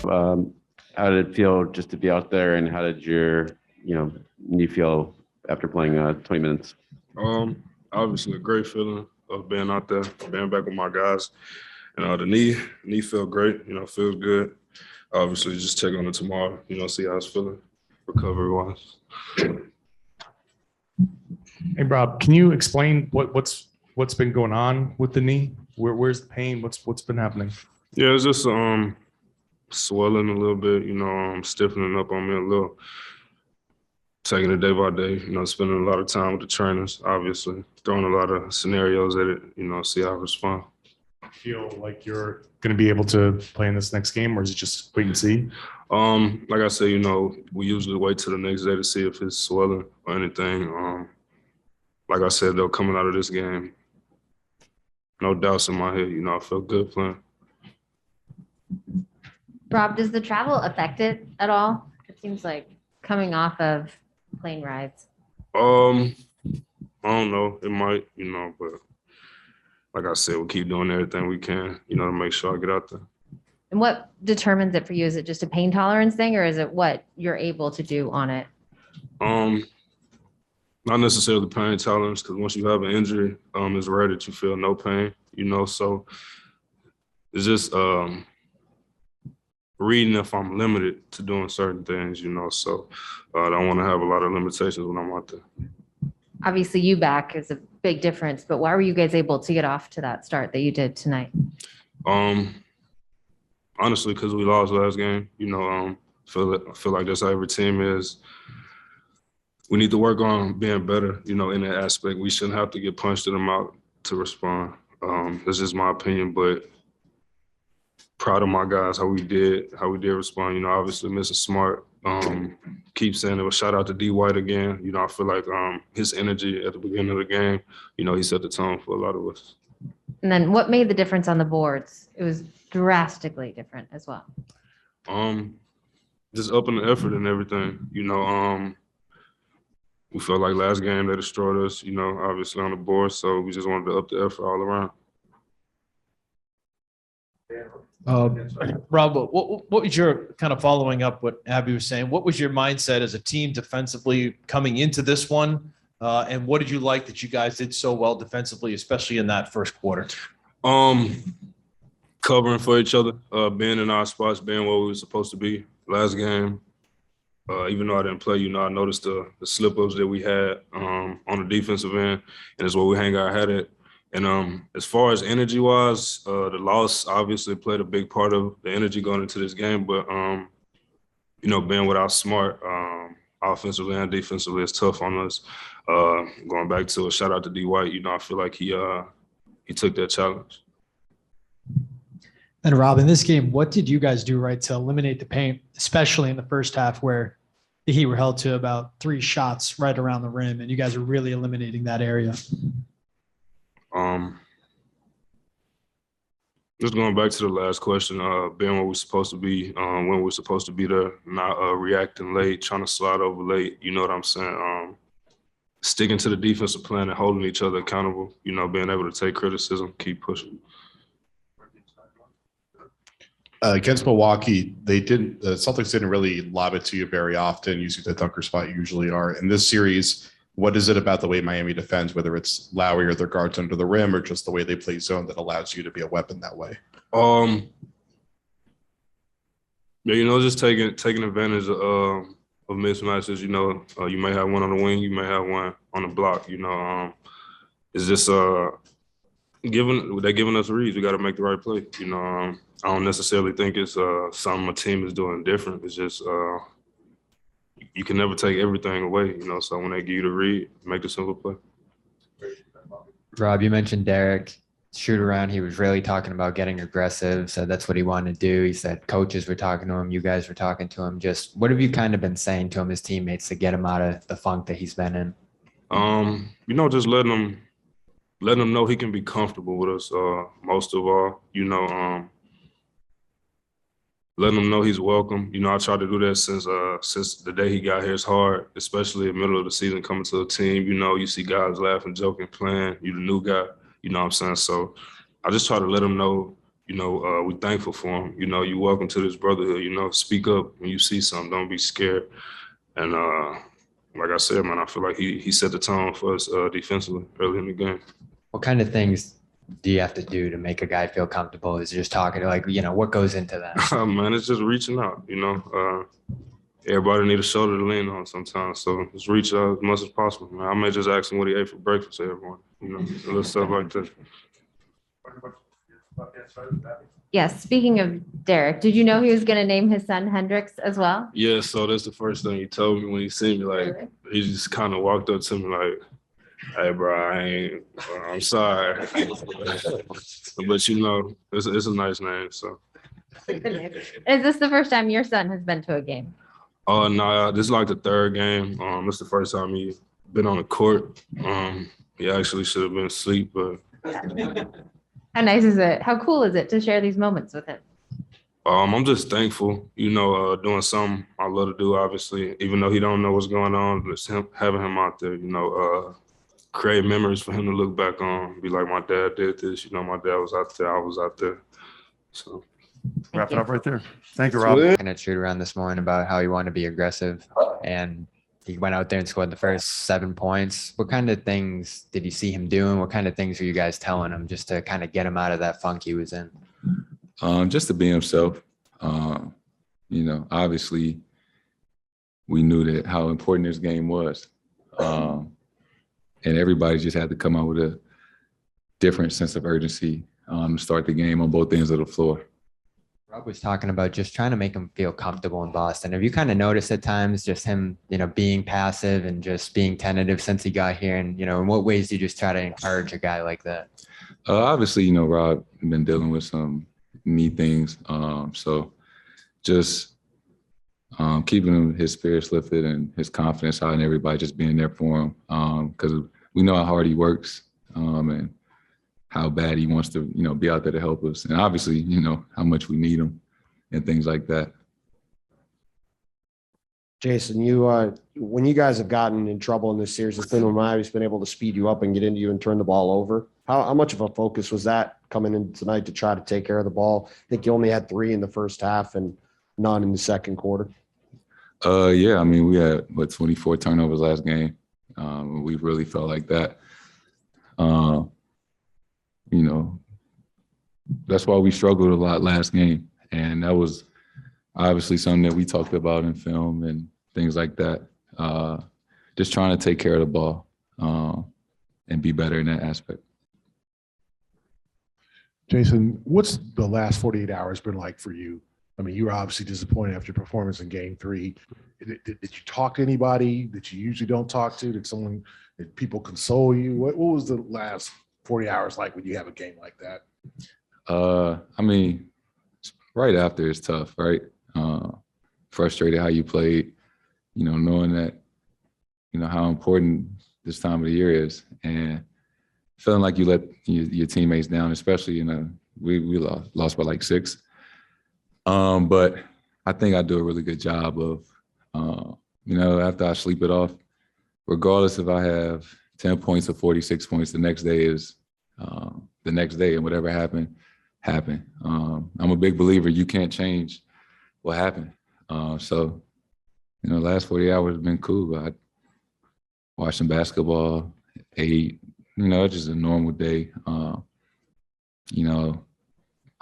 How did it feel just to be out there, and how did your, knee feel after playing 20 minutes? Obviously a great feeling of being out there, being back with my guys. And the knee felt great, feels good. Obviously just check on it tomorrow, see how it's feeling recovery-wise. Hey, Rob, can you explain what's been going on with the knee? Where's the pain? What's been happening? Yeah, it's just swelling a little bit, stiffening up on me a little. Taking it day by day, spending a lot of time with the trainers, obviously, throwing a lot of scenarios at it, see how I respond. Feel like you're going to be able to play in this next game, or is it just wait and see? Like I said, we usually wait till the next day to see if it's swelling or anything. Like I said, though, coming out of this game, no doubts in my head. I felt good playing. Rob, does the travel affect it at all? It seems like coming off of plane rides. I don't know. It might, but like I said, we keep doing everything we can, to make sure I get out there. And what determines it for you? Is it just a pain tolerance thing, or is it what you're able to do on it? Not necessarily pain tolerance, because once you have an injury, it's rare that you feel no pain, so it's just reading if I'm limited to doing certain things, so I don't want to have a lot of limitations when I'm out there. Obviously, you back is a big difference, but why were you guys able to get off to that start that you did tonight? Honestly, because we lost last game, I feel like that's how every team is. We need to work on being better, in that aspect. We shouldn't have to get punched in the mouth to respond. That's just my opinion, but proud of my guys, how we did respond. Obviously missing Smart. Keep saying it. Shout out to D White again. I feel like his energy at the beginning of the game, he set the tone for a lot of us. And then what made the difference on the boards? It was drastically different as well. Just upping the effort and everything. We felt like last game they destroyed us, obviously on the board. So we just wanted to up the effort all around. Rob, what was your kind of following up what Abby was saying? What was your mindset as a team defensively coming into this one? And what did you like that you guys did so well defensively, especially in that first quarter? Covering for each other, being in our spots, being where we were supposed to be. Last game, even though I didn't play, I noticed the slip-ups that we had on the defensive end, and it's where we hang our head at. And as far as energy-wise, the loss obviously played a big part of the energy going into this game. But, being without Smart, offensively and defensively, is tough on us. Going back to a shout-out to D White, I feel like he took that challenge. And Rob, in this game, what did you guys do right to eliminate the paint, especially in the first half where the Heat were held to about 3 shots right around the rim, and you guys are really eliminating that area? Just going back to the last question, being where we're supposed to be, when we're supposed to be there, not reacting late, trying to slide over late, you know what I'm saying? Sticking to the defensive plan and holding each other accountable, being able to take criticism, keep pushing. Against Milwaukee, the Celtics didn't really lob it to you very often, using the dunker spot you usually are. In this series, what is it about the way Miami defends, whether it's Lowry or their guards under the rim, or just the way they play zone, that allows you to be a weapon that way? Yeah, just taking advantage of mismatches. You may have one on the wing, you may have one on the block. It's just they're giving us reads. We got to make the right play. I don't necessarily think it's something a team is doing different. It's just you can never take everything away, So when they give you the read, make the simple play. Rob, you mentioned Derrick. Shoot around, he was really talking about getting aggressive. So that's what he wanted to do. He said coaches were talking to him. You guys were talking to him. Just what have you kind of been saying to him, his teammates, to get him out of the funk that he's been in? Just letting him know he can be comfortable with us. Most of all, letting him know he's welcome. I tried to do that since the day he got here. It's hard, especially in the middle of the season, coming to a team. You see guys laughing, joking, playing. You're the new guy. You know what I'm saying? So I just try to let him know, we thankful for him. You welcome to this brotherhood. Speak up when you see something. Don't be scared. And like I said, man, I feel like he set the tone for us defensively early in the game. What kind of things do you have to do to make a guy feel comfortable? Is it just talking to what goes into that? Man, it's just reaching out. Everybody need a shoulder to lean on sometimes. So just reach out as much as possible. Man, I may just ask him what he ate for breakfast every morning. Little stuff like that. Yes. Speaking of Derrick, did you know he was going to name his son Hendrix as well? Yeah, so that's the first thing he told me when he seen me. Like, he just kind of walked up to me like, "Hey, bro, I'm sorry." But it's a nice name. So. Is this the first time your son has been to a game? Oh, no, this is like the third game. This is the first time he been on the court. He actually should have been asleep, but. How nice is it? How cool is it to share these moments with him? I'm just thankful, doing something I love to do, obviously, even though he don't know what's going on, just having him out there, create memories for him to look back on, be like, my dad did this, my dad was out there, I was out there. So. Wrap it up right there. Thank you, Rob. Kind of shoot around this morning about how he wanted to be aggressive, and he went out there and scored the first 7 points. What kind of things did you see him doing? What kind of things were you guys telling him just to kind of get him out of that funk he was in? Just to be himself. Obviously we knew that how important this game was. And everybody just had to come out with a different sense of urgency to start the game on both ends of the floor. Rob was talking about just trying to make him feel comfortable in Boston. Have you kind of noticed at times just him, being passive and just being tentative since he got here? And, in what ways do you just try to encourage a guy like that? Obviously, Rob been dealing with some knee things. So just keeping his spirits lifted and his confidence high and everybody just being there for him. Because we know how hard he works and how bad he wants to, be out there to help us. And obviously, how much we need him and things like that. Jayson, when you guys have gotten in trouble in this series, it's been when Miami's been able to speed you up and get into you and turn the ball over. How much of a focus was that coming in tonight to try to take care of the ball? I think you only had 3 in the first half and none in the second quarter. Yeah, we had 24 turnovers last game. We really felt like that. That's why we struggled a lot last game. And that was obviously something that we talked about in film and things like that. Just trying to take care of the ball and be better in that aspect. Jayson, what's the last 48 hours been like for you? You were obviously disappointed after your performance in game 3. Did you talk to anybody that you usually don't talk to? Did people console you? What was the last 40 hours like when you have a game like that? Right after it's tough, right? Frustrated how you played, knowing that, how important this time of the year is, and feeling like you let your teammates down, especially, we lost by like 6. But I think I do a really good job of, after I sleep it off, regardless if I have 10 points or 46 points, the next day is the next day, and whatever happened. I'm a big believer you can't change what happened. So, the last 40 hours have been cool. I watched some basketball, ate, it's just a normal day.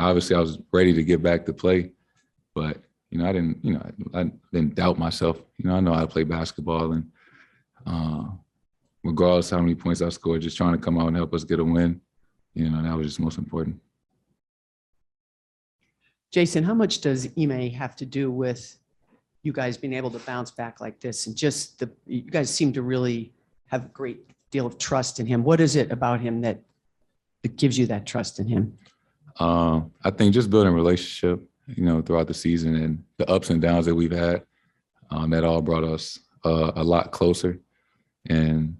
Obviously I was ready to get back to play, but, I didn't doubt myself. I know how to play basketball, and regardless how many points I scored, just trying to come out and help us get a win, that was just most important. Jayson, how much does Ime have to do with you guys being able to bounce back like this? And just you guys seem to really have a great deal of trust in him. What is it about him that gives you that trust in him? I think just building a relationship, throughout the season and the ups and downs that we've had, that all brought us a lot closer. And,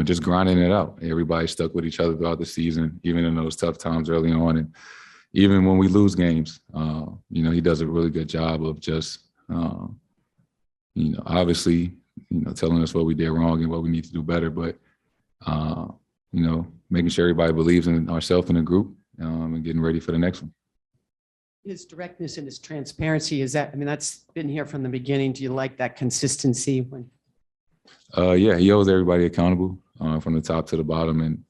just grinding it out. Everybody stuck with each other throughout the season, even in those tough times early on. And even when we lose games, he does a really good job of just, obviously, telling us what we did wrong and what we need to do better. But, making sure everybody believes in ourselves and the group and getting ready for the next one. His directness and his transparency, that's been here from the beginning. Do you like that consistency when? Yeah, he holds everybody accountable from the top to the bottom, and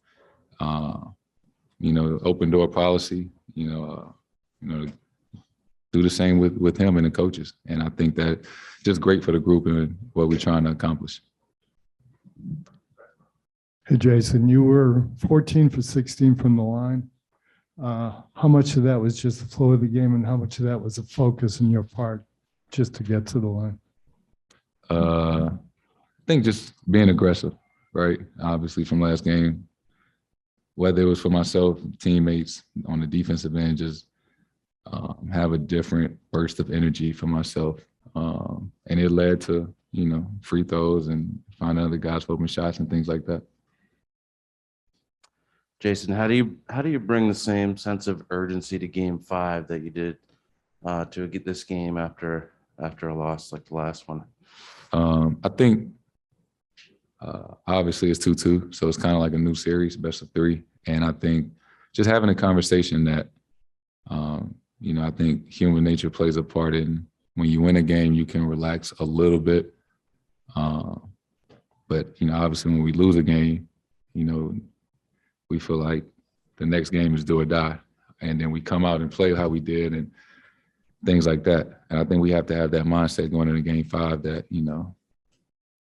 open door policy. Do the same with him and the coaches, and I think that just great for the group and what we're trying to accomplish. Hey, Jayson, you were 14 for 16 from the line. How much of that was just the flow of the game, and how much of that was a focus on your part just to get to the line? I think just being aggressive, right? Obviously from last game, whether it was for myself, teammates on the defensive end, just have a different burst of energy for myself. And it led to, free throws and finding other guys for open shots and things like that. Jayson, how do you bring the same sense of urgency to Game 5 that you did to get this game after a loss like the last one? I think obviously it's 2-2, so it's kind of like a new series, best of 3. And I think just having a conversation that, I think human nature plays a part in when you win a game, you can relax a little bit. But obviously when we lose a game, we feel like the next game is do or die. And then we come out and play how we did and things like that. And I think we have to have that mindset going into Game 5 that,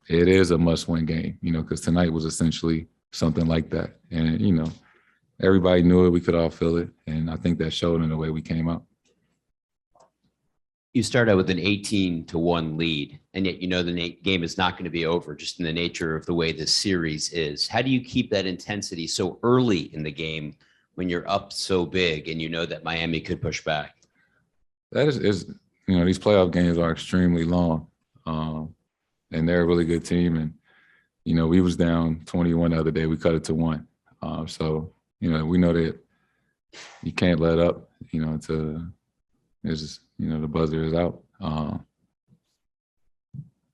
it is a must-win game, because tonight was essentially something like that. And, everybody knew it. We could all feel it. And I think that showed in the way we came out. You start out with an 18-1 lead, and yet the game is not going to be over just in the nature of the way this series is. How do you keep that intensity so early in the game when you're up so big and you know that Miami could push back? That is these playoff games are extremely long, and they're a really good team. And, we was down 21 the other day. We cut it to 1. So, we know that you can't let up, until the buzzer is out.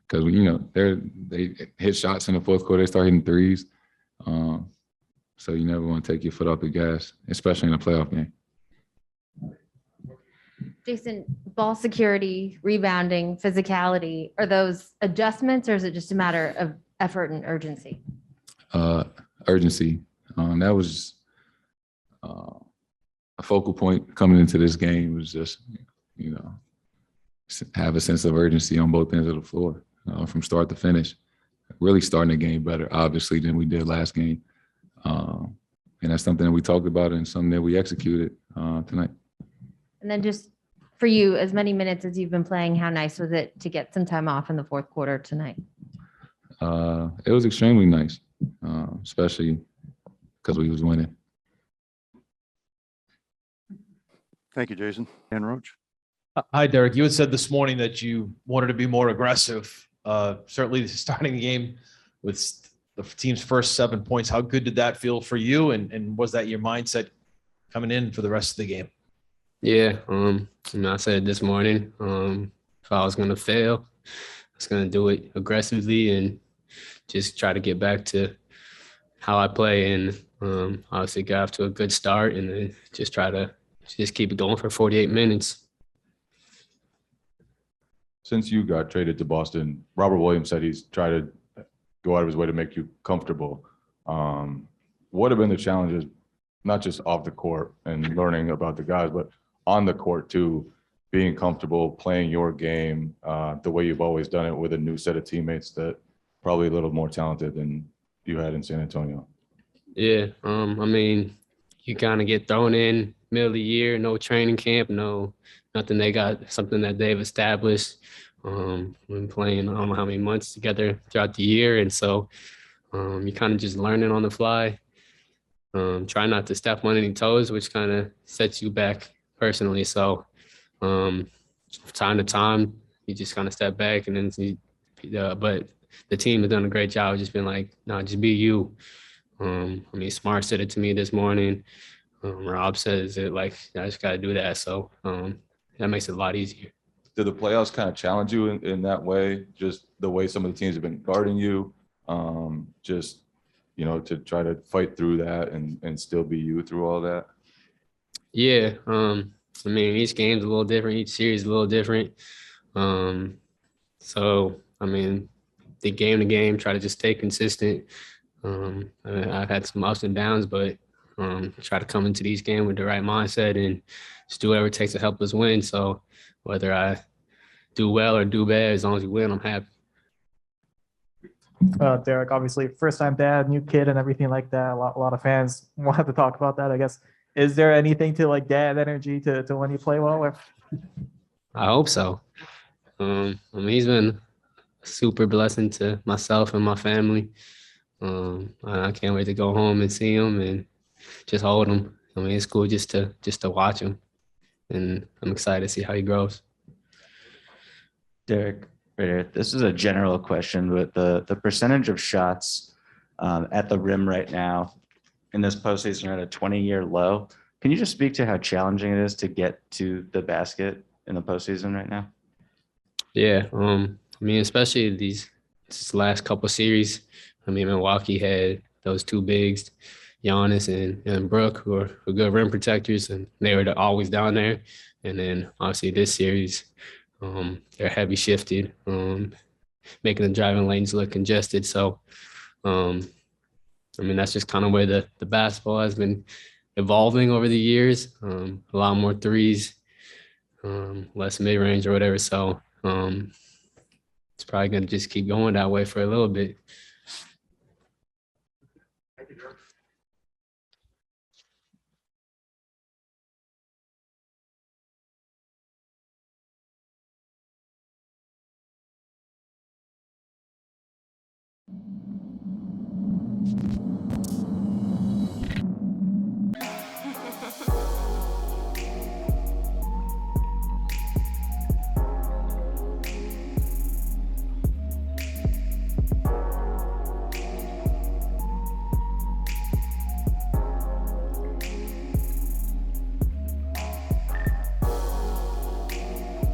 Because, they hit shots in the fourth quarter. They start hitting threes. So you never want to take your foot off the gas, especially in a playoff game. Jayson, ball security, rebounding, physicality, are those adjustments, or is it just a matter of effort and urgency? Urgency. That was a focal point coming into this game, was just, have a sense of urgency on both ends of the floor from start to finish. Really starting the game better, obviously, than we did last game. And that's something that we talked about and something that we executed tonight. And then just for you, as many minutes as you've been playing, how nice was it to get some time off in the fourth quarter tonight? It was extremely nice, especially because we was winning. Thank you, Jayson. Dan Roach. Hi, Derrick. You had said this morning that you wanted to be more aggressive. Certainly starting the game with the team's first 7 points. How good did that feel for you? And was that your mindset coming in for the rest of the game? Yeah. I said this morning, if I was going to fail, I was going to do it aggressively and just try to get back to how I play and obviously get off to a good start and then just try to just keep it going for 48 minutes. Since you got traded to Boston, Robert Williams said he's tried to go out of his way to make you comfortable. What have been the challenges, not just off the court and learning about the guys, but on the court too, being comfortable playing your game the way you've always done it with a new set of teammates that probably a little more talented than you had in San Antonio? Yeah, you kind of get thrown in middle of the year, no training camp, nothing. They got something that they've established. Been playing I don't know how many months together throughout the year, and so you kind of just learning on the fly. Try not to step on any toes, which kind of sets you back personally. So time to time, you just kind of step back, and then but the team has done a great job of just being like, no, just be you. Smart said it to me this morning. Rob says it like, I just got to do that. So that makes it a lot easier. Did the playoffs kind of challenge you in that way? Just the way some of the teams have been guarding you, to try to fight through that and still be you through all that? Yeah. I mean, each game's a little different. Each series is a little different. So, I mean, the game to game, try to just stay consistent. I mean, I've had some ups and downs, but try to come into these games with the right mindset and just do whatever it takes to help us win. So whether I do well or do bad, as long as we win, I'm happy. Derrick, obviously first time dad, new kid and everything like that. A lot of fans want to talk about that, I guess. Is there anything to like dad energy to when you play well with? I hope so. I mean, he's been a super blessing to myself and my family. I can't wait to go home and see him and just hold him. I mean, it's cool just to watch him, and I'm excited to see how he grows. Derrick, right here. This is a general question, but the percentage of shots at the rim right now in this postseason are at a 20-year low. Can you just speak to how challenging it is to get to the basket in the postseason right now? Yeah, I mean, especially this last couple series. I mean, Milwaukee had those two bigs, Giannis and Brooke, who are good rim protectors, and they were always down there. And then obviously this series, they're heavy shifted, making the driving lanes look congested. So, I mean, that's just kind of where the basketball has been evolving over the years. A lot more threes, less mid range or whatever. So it's probably going to just keep going that way for a little bit.